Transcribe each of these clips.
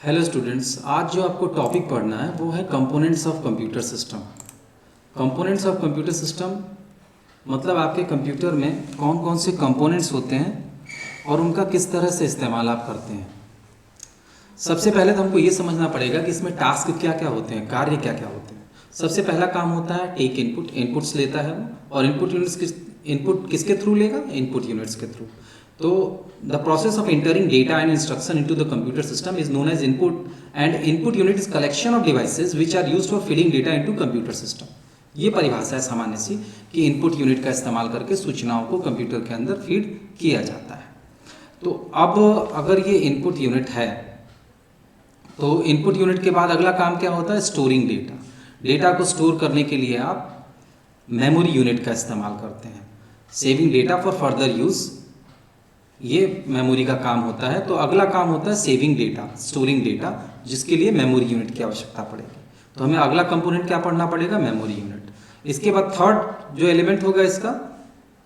Hello students, आज जो आपको टॉपिक पढ़ना है वो है components of computer system. Components of computer system मतलब आपके कंप्यूटर में कौन कौन से कंपोनेंट्स होते हैं और उनका किस तरह से इस्तेमाल आप करते हैं। सबसे पहले तो हमको ये समझना पड़ेगा कि इसमें टास्क क्या क्या होते हैं, कार्य क्या क्या होते हैं। सबसे पहला काम होता है टेक इनपुट, इनपुट्स लेता है वो, और इनपुट किसके थ्रू लेगा, इनपुट यूनिट्स के थ्रू। तो the process of entering data and instruction into the computer system is known as input, and input unit is collection of devices which are used for feeding data into computer system. ये परिभाषा है सामान्य सी कि input unit का इस्तेमाल करके सूचनाओं को कंप्यूटर के अंदर फीड किया जाता है। तो अब अगर ये इनपुट यूनिट है तो इनपुट यूनिट के बाद अगला काम क्या होता है, स्टोरिंग डेटा। डेटा को स्टोर करने के लिए आप मेमोरी यूनिट का इस्तेमाल करते हैं। Saving data for further use, ये मेमोरी का काम होता है। तो अगला काम होता है सेविंग डेटा, स्टोरिंग डेटा, जिसके लिए मेमोरी यूनिट की आवश्यकता पड़ेगी। तो हमें अगला कंपोनेंट क्या पढ़ना पड़ेगा, मेमोरी यूनिट। इसके बाद थर्ड जो एलिमेंट होगा इसका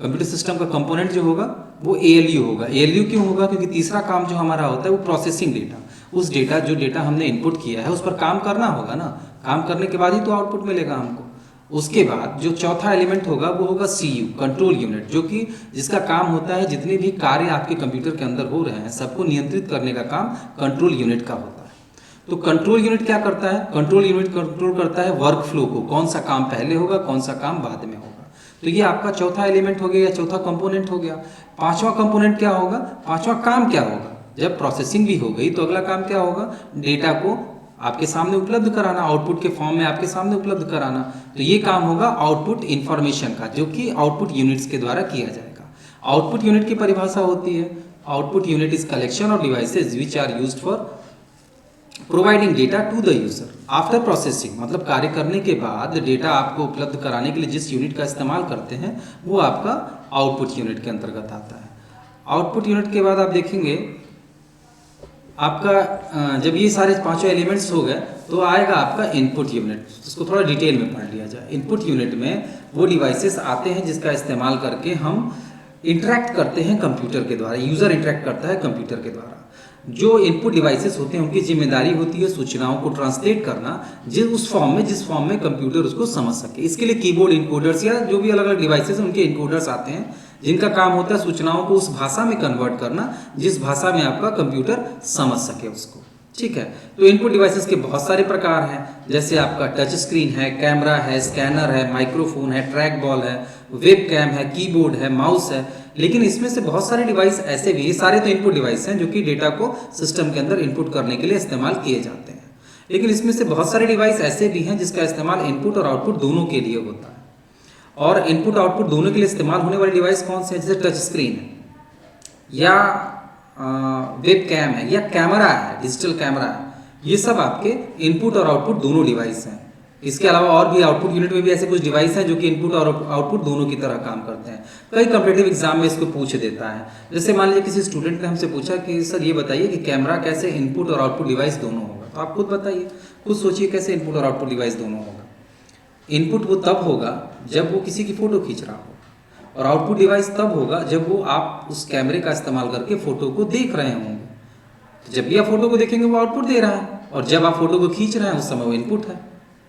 कंप्यूटर सिस्टम का कंपोनेंट जो होगा वो एएलयू होगा। एएलयू क्यों होगा, क्योंकि तीसरा काम जो हमारा होता है वो प्रोसेसिंग डेटा। उस डेटा जो डेटा हमने इनपुट किया है उस पर काम करना होगा ना, काम करने के बाद ही तो आउटपुट मिलेगा हमको। उसके बाद जो चौथा एलिमेंट होगा वो होगा सीयू, कंट्रोल यूनिट, जो कि जिसका काम होता है जितने भी कार्य आपके कंप्यूटर के अंदर हो रहे हैं सबको नियंत्रित करने का काम कंट्रोल यूनिट का होता है। तो कंट्रोल यूनिट क्या करता है, कंट्रोल यूनिट कंट्रोल करता है वर्क फ्लो को, कौन सा काम पहले होगा कौन सा काम बाद में होगा। तो ये आपका चौथा एलिमेंट हो गया या चौथा कंपोनेंट हो गया। पांचवा कंपोनेंट क्या होगा, पांचवा काम क्या होगा, जब प्रोसेसिंग भी हो गई तो अगला काम क्या होगा, डेटा को आपके सामने उपलब्ध कराना, आउटपुट के फॉर्म में आपके सामने उपलब्ध कराना। तो ये काम होगा आउटपुट इंफॉर्मेशन का, जो कि आउटपुट यूनिट्स के द्वारा किया जाएगा। आउटपुट यूनिट की परिभाषा होती है, output unit is collection of devices which are used for providing data to the user after processing. मतलब कार्य करने के बाद डेटा आपको उपलब्ध कराने के लिए जिस यूनिट का इस्तेमाल करते हैं वो आपका आउटपुट यूनिट के अंतर्गत आता है। आउटपुट यूनिट के बाद आप देखेंगे आपका जब ये सारे पांचों एलिमेंट्स हो गए तो आएगा आपका इनपुट यूनिट। इसको थोड़ा डिटेल में पढ़ लिया जाए। इनपुट यूनिट में वो डिवाइसेस आते हैं जिसका इस्तेमाल करके हम इंटरेक्ट करते हैं कंप्यूटर के द्वारा, यूज़र इंटरेक्ट करता है कंप्यूटर के द्वारा। जो इनपुट डिवाइसेस होते हैं उनकी जिम्मेदारी होती है सूचनाओं को ट्रांसलेट करना जिस फॉर्म में कंप्यूटर उसको समझ सके। इसके लिए कीबोर्ड इनकोडर्स या जो भी अलग अलग डिवाइसेस उनके इनकोडर्स आते हैं जिनका काम होता है सूचनाओं को उस भाषा में कन्वर्ट करना जिस भाषा में आपका कंप्यूटर समझ सके उसको। ठीक है, तो इनपुट डिवाइसेस के बहुत सारे प्रकार हैं, जैसे आपका टच स्क्रीन है, कैमरा है, स्कैनर है, माइक्रोफोन है, ट्रैक बॉल है, वेब कैम है, कीबोर्ड है, माउस है। लेकिन इसमें से बहुत सारे डिवाइस ऐसे भी, ये सारे तो इनपुट डिवाइस हैं जो कि डेटा को सिस्टम के अंदर इनपुट करने के लिए इस्तेमाल किए जाते हैं। लेकिन इसमें से बहुत सारे डिवाइस ऐसे भी हैं जिसका इस्तेमाल इनपुट और आउटपुट दोनों के लिए होता है। और इनपुट आउटपुट दोनों के लिए इस्तेमाल होने वाले डिवाइस कौन से हैं, जैसे टच स्क्रीन है या वेब कैम है या कैमरा है, डिजिटल कैमरा है, ये सब आपके इनपुट और आउटपुट दोनों डिवाइस हैं। इसके अलावा और भी आउटपुट यूनिट में भी ऐसे कुछ डिवाइस हैं जो कि इनपुट और आउटपुट दोनों की तरह काम करते हैं। कई कॉम्पिटिटिव एग्जाम में इसको पूछ देता है। जैसे मान लीजिए किसी स्टूडेंट ने हमसे पूछा कि सर ये बताइए कि कैमरा कैसे इनपुट और आउटपुट डिवाइस दोनों होगा। तो आप खुद बताइए, खुद सोचिए कैसे इनपुट और आउटपुट डिवाइस दोनों होगा। इनपुट वो तब होगा जब वो किसी की फोटो खींच रहा हो, और आउटपुट डिवाइस तब होगा जब वो आप उस कैमरे का इस्तेमाल करके फोटो को देख रहे होंगे। तो जब भी आप फोटो को देखेंगे वो आउटपुट दे रहा है, और जब आप फोटो को खींच रहे हैं उस समय वो इनपुट है।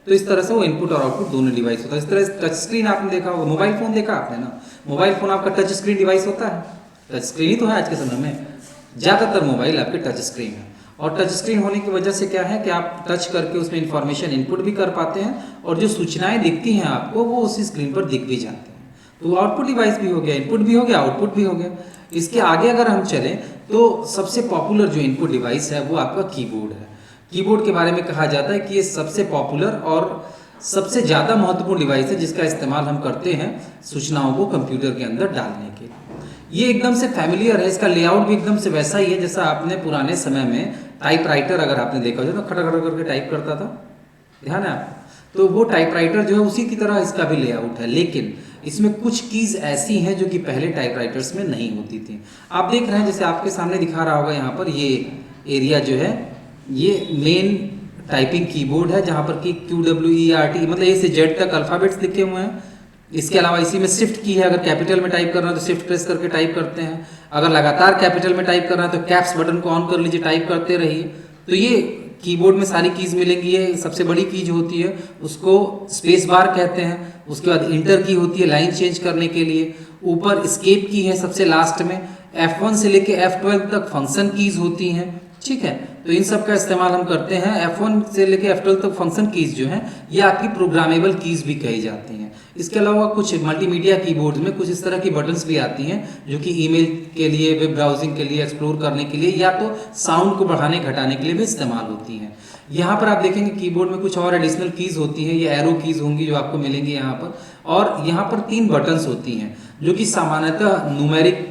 तो इस तरह से वो इनपुट और आउटपुट दोनों डिवाइस होता है। इस तरह टच स्क्रीन आपने देखा होगा, मोबाइल फोन देखा आपने ना, मोबाइल फोन आपका टच स्क्रीन डिवाइस होता है। टच स्क्रीन ही तो है आज के समय में, ज़्यादातर मोबाइल आपके टच स्क्रीन है। और टच स्क्रीन होने की वजह से क्या है कि आप टच करके उसमें इंफॉर्मेशन इनपुट भी कर पाते हैं, और जो सूचनाएं दिखती हैं आपको वो उसी स्क्रीन पर दिख भी जाती हैं। तो आउटपुट डिवाइस भी हो गया, इनपुट भी हो गया, आउटपुट भी हो गया। इसके आगे अगर हम चलें तो सबसे पॉपुलर जो इनपुट डिवाइस है वो आपका कीबोर्ड है। कीबोर्ड के बारे में कहा जाता है कि ये सबसे पॉपुलर और सबसे ज़्यादा महत्वपूर्ण डिवाइस है जिसका इस्तेमाल हम करते हैं सूचनाओं को कंप्यूटर के अंदर डालने के लिए। ये एकदम से फैमिलियर है, इसका लेआउट भी एकदम से वैसा ही है जैसा आपने पुराने समय में टाइपराइटर अगर आपने देखा हो तो खड़ा खड़ा करके टाइप करता था, ध्यान है आपको, तो वो टाइपराइटर जो है उसी की तरह इसका भी लेआउट है। लेकिन इसमें कुछ कीज ऐसी हैं जो कि पहले टाइपराइटर्स में नहीं होती थी। आप देख रहे हैं जैसे आपके सामने दिखा रहा होगा यहाँ पर, ये एरिया जो है ये मेन टाइपिंग कीबोर्ड है जहाँ पर कि QWERT मतलब A से Z तक अल्फ़ाबेट्स लिखे हुए हैं। इसके अलावा इसी में शिफ्ट की है, अगर कैपिटल में टाइप करना है तो शिफ्ट प्रेस करके टाइप करते हैं, अगर लगातार कैपिटल में टाइप करना है तो कैप्स बटन को ऑन कर लीजिए, टाइप करते रहिए। तो ये कीबोर्ड में सारी कीज मिलेंगी। ये सबसे बड़ी कीज होती है, उसको स्पेस बार कहते हैं। उसके बाद इंटर की होती है लाइन चेंज करने के लिए। ऊपर एस्केप की है सबसे लास्ट में। F1 से लेके F12 तक फंक्शन कीज होती हैं, ठीक है। तो इन सब का इस्तेमाल हम करते हैं। F1 से लेके F12 तक फंक्शन कीज जो हैं ये आपकी प्रोग्रामेबल कीज भी कही जाती हैं। इसके अलावा कुछ मल्टीमीडिया कीबोर्ड में कुछ इस तरह की बटन्स भी आती हैं जो कि ईमेल के लिए, वेब ब्राउजिंग के लिए, एक्सप्लोर करने के लिए, या तो साउंड को बढ़ाने घटाने के लिए भी इस्तेमाल होती हैं। यहाँ पर आप देखेंगे कीबोर्ड में कुछ और एडिशनल कीज होती हैं, ये एरो कीज होंगी जो आपको मिलेंगी यहाँ पर। और यहाँ पर 3 बटन्स होती हैं जो कि सामान्यतः न्यूमेरिक,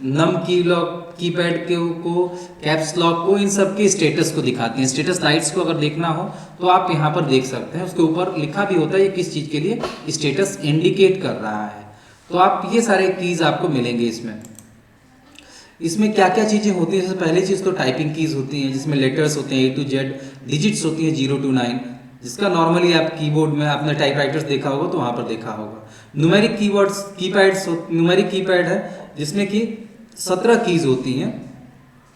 नम की लॉक, कीपैड को, कैप्स लॉक को, इन सब के स्टेटस को दिखाती हैं। स्टेटस लाइट्स को अगर देखना हो तो आप यहाँ पर देख सकते हैं, उसके ऊपर लिखा भी होता है ये किस चीज़ के लिए स्टेटस इंडिकेट कर रहा है। तो आप ये सारे कीज आपको मिलेंगे इसमें क्या क्या चीज़ें होती हैं। सबसे पहली चीज़ तो टाइपिंग कीज होती हैं जिसमें लेटर्स होते हैं A to Z, डिजिट्स होती हैं 0 to 9, जिसका नॉर्मली आप कीबोर्ड में आपने टाइपराइटर्स देखा होगा तो वहाँ पर देखा होगा। Numeric keywords, keypads, numeric keypad है जिसमें कि 17 कीज होती हैं।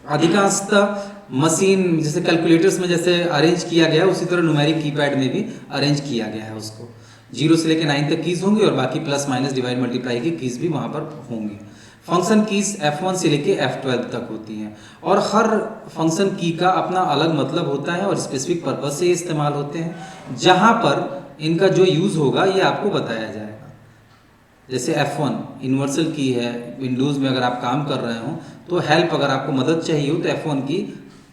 अधिकांशतः मशीन जैसे कैलकुलेटर्स में जैसे अरेंज किया गया है उसी तरह न्यूमेरिक कीपैड में भी अरेंज किया गया है। उसको 0 से लेकर 9 तक कीज होंगी और बाकी प्लस माइनस डिवाइड मल्टीप्लाई की कीज भी वहाँ पर होंगी। फंक्शन कीज F1 से लेके F12 तक होती हैं और हर फंक्शन की का अपना अलग मतलब होता है और स्पेसिफिक पर्पज से इस्तेमाल होते हैं। जहाँ पर इनका जो यूज़ होगा ये आपको बताया जाएगा। जैसे F1 यूनिवर्सल की है, विंडोज़ में अगर आप काम कर रहे हो तो हेल्प, अगर आपको मदद चाहिए हो तो F1 की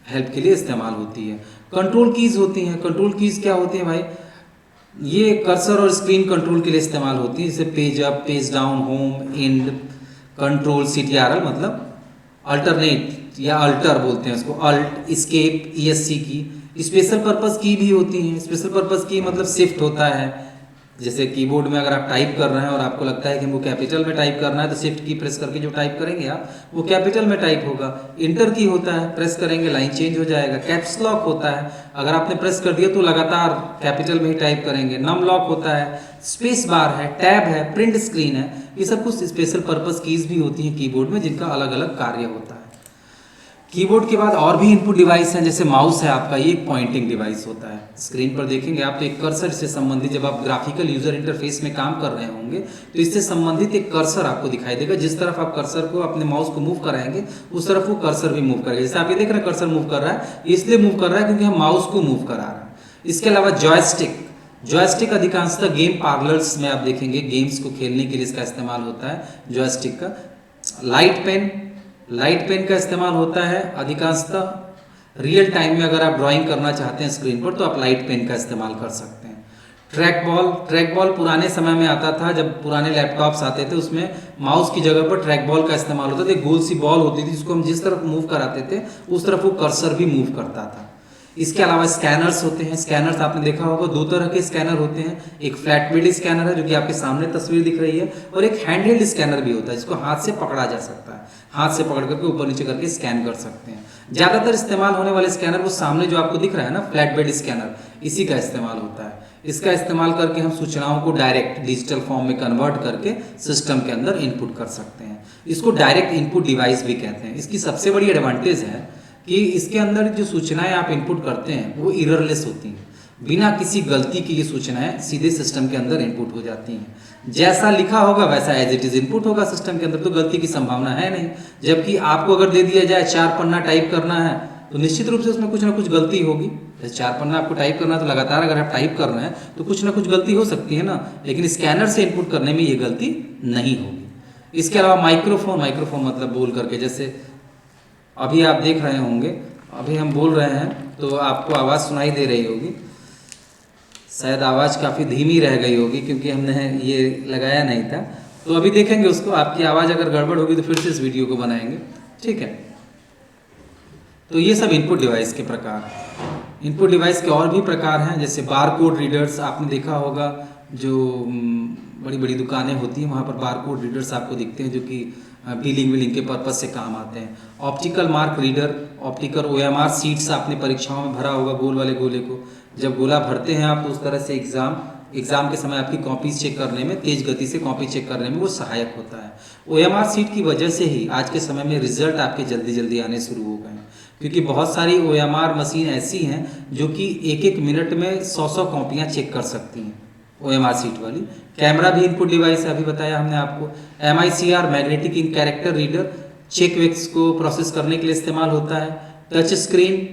हेल्प के लिए इस्तेमाल होती है। कंट्रोल कीज़ होती हैं। कंट्रोल कीज़ क्या होती हैं भाई? ये कर्सर और स्क्रीन कंट्रोल के लिए इस्तेमाल होती है, जैसे page up, page down, home, and, control, CTRL मतलब अल्टरनेट या अल्टर बोलते हैं उसको, अल्ट, एस्केप, ESC की। स्पेशल पर्पज़ की भी होती हैं। स्पेशल पर्पज़ की मतलब शिफ्ट होता है। जैसे कीबोर्ड में अगर आप टाइप कर रहे हैं और आपको लगता है कि हमको कैपिटल में टाइप करना है तो शिफ्ट की प्रेस करके जो टाइप करेंगे आप वो कैपिटल में टाइप होगा। इंटर की होता है, प्रेस करेंगे लाइन चेंज हो जाएगा। कैप्स लॉक होता है, अगर आपने प्रेस कर दिया तो लगातार कैपिटल में ही टाइप करेंगे। नम लॉक होता है, स्पेस बार है, टैब है, प्रिंट स्क्रीन है। ये सब कुछ स्पेशल पर्पज कीज भी होती हैं कीबोर्ड में जिनका अलग अलग कार्य होता है। कीबोर्ड के बाद और भी इनपुट डिवाइस हैं, जैसे माउस है आपका, ये एक पॉइंटिंग डिवाइस होता है। स्क्रीन पर देखेंगे आप तो एक कर्सर से संबंधित, जब आप ग्राफिकल यूजर इंटरफेस में काम कर रहे होंगे तो इससे संबंधित एक कर्सर आपको दिखाई देगा। जिस तरफ आप कर्सर को, अपने माउस को मूव कराएंगे उस तरफ वो कर्सर भी मूव करेगा। जैसे आप ये देख रहे हैं कर्सर मूव कर रहा है, इसलिए मूव कर रहा है क्योंकि हम माउस को मूव करा रहे हैं। इसके अलावा जॉयस्टिक अधिकांशतः गेम पार्लर्स में आप देखेंगे गेम्स को खेलने के लिए इसका इस्तेमाल होता है जॉयस्टिक का। लाइट पेन का इस्तेमाल होता है अधिकांशतः रियल टाइम में। अगर आप ड्राइंग करना चाहते हैं स्क्रीन पर तो आप लाइट पेन का इस्तेमाल कर सकते हैं। ट्रैक बॉल पुराने समय में आता था, जब पुराने लैपटॉप्स आते थे उसमें माउस की जगह पर ट्रैक बॉल का इस्तेमाल होता था। एक गोल सी बॉल होती थी जिसको हम जिस तरफ मूव कराते थे उस तरफ वो कर्सर भी मूव करता था। इसके अलावा स्कैनर्स होते हैं। स्कैनर्स आपने देखा होगा, 2 तरह के स्कैनर होते हैं। एक फ्लैट बेड स्कैनर है जो कि आपके सामने तस्वीर दिख रही है, और एक हैंडहेल्ड स्कैनर भी होता है जिसको हाथ से पकड़ा जा सकता है। हाथ से पकड़ करके ऊपर नीचे करके स्कैन कर सकते हैं। ज़्यादातर इस्तेमाल होने वाले स्कैनर वो सामने जो आपको दिख रहा है ना, फ्लैट बेड स्कैनर, इसी का इस्तेमाल होता है। इसका इस्तेमाल करके हम सूचनाओं को डायरेक्ट डिजिटल फॉर्म में कन्वर्ट करके सिस्टम के अंदर इनपुट कर सकते हैं। इसको डायरेक्ट इनपुट डिवाइस भी कहते हैं। इसकी सबसे बड़ी एडवांटेज है कि इसके अंदर जो सूचनाएं आप इनपुट करते हैं वो एररलेस होती हैं। बिना किसी गलती की ये सूचनाएं सीधे सिस्टम के अंदर इनपुट हो जाती हैं। जैसा लिखा होगा वैसा एज इट इज इनपुट होगा सिस्टम के अंदर, तो गलती की संभावना है नहीं। जबकि आपको अगर दे दिया जाए 4 पन्ना टाइप करना है तो निश्चित रूप से उसमें कुछ ना कुछ गलती होगी। जैसे 4 पन्ना आपको टाइप करना है तो लगातार अगर आप टाइप कर रहे हैं तो कुछ ना कुछ गलती हो सकती है ना, लेकिन स्कैनर से इनपुट करने में ये गलती नहीं होगी। इसके अलावा माइक्रोफोन मतलब बोल करके, जैसे अभी आप देख रहे होंगे, अभी हम बोल रहे हैं तो आपको आवाज़ सुनाई दे रही होगी। शायद आवाज़ काफ़ी धीमी रह गई होगी क्योंकि हमने ये लगाया नहीं था। तो अभी देखेंगे उसको, आपकी आवाज़ अगर गड़बड़ होगी तो फिर से इस वीडियो को बनाएंगे, ठीक है। तो ये सब इनपुट डिवाइस के प्रकार। इनपुट डिवाइस के और भी प्रकार हैं, जैसे बारकोड रीडर्स। आपने देखा होगा जो बड़ी बड़ी दुकानें होती हैं वहाँ पर बारकोड रीडर्स आपको दिखते हैं जो कि बिलिंग के पर्पज़ से काम आते हैं। Optical mark reader, optical OMR seats आपने परीक्षाओं में भरा होगा, गोल वाले गोले को जब गोला भरते हैं आप तो उस तरह से एग्ज़ाम के समय आपकी कॉपीज चेक करने में, तेज़ गति से कॉपी चेक करने में वो सहायक होता है। OMR सीट की वजह से ही आज के समय में रिजल्ट आपके जल्दी आने शुरू हो गए हैं, क्योंकि बहुत सारी OMR मशीन ऐसी हैं जो कि एक एक मिनट में 100 कॉपियाँ चेक कर सकती हैं, OMR सीट वाली। कैमरा भी इनपुट डिवाइस है, अभी बताया हमने आपको। MICR magnetic ink character reader cheque वेक्स को प्रोसेस करने के लिए इस्तेमाल होता है। टच स्क्रीन,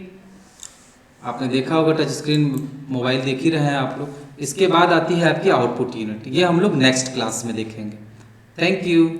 आपने देखा होगा टच स्क्रीन, मोबाइल देख ही रहे हैं आप लोग। इसके बाद आती है आपकी आउटपुट यूनिट, ये हम लोग नेक्स्ट क्लास में देखेंगे। Thank you.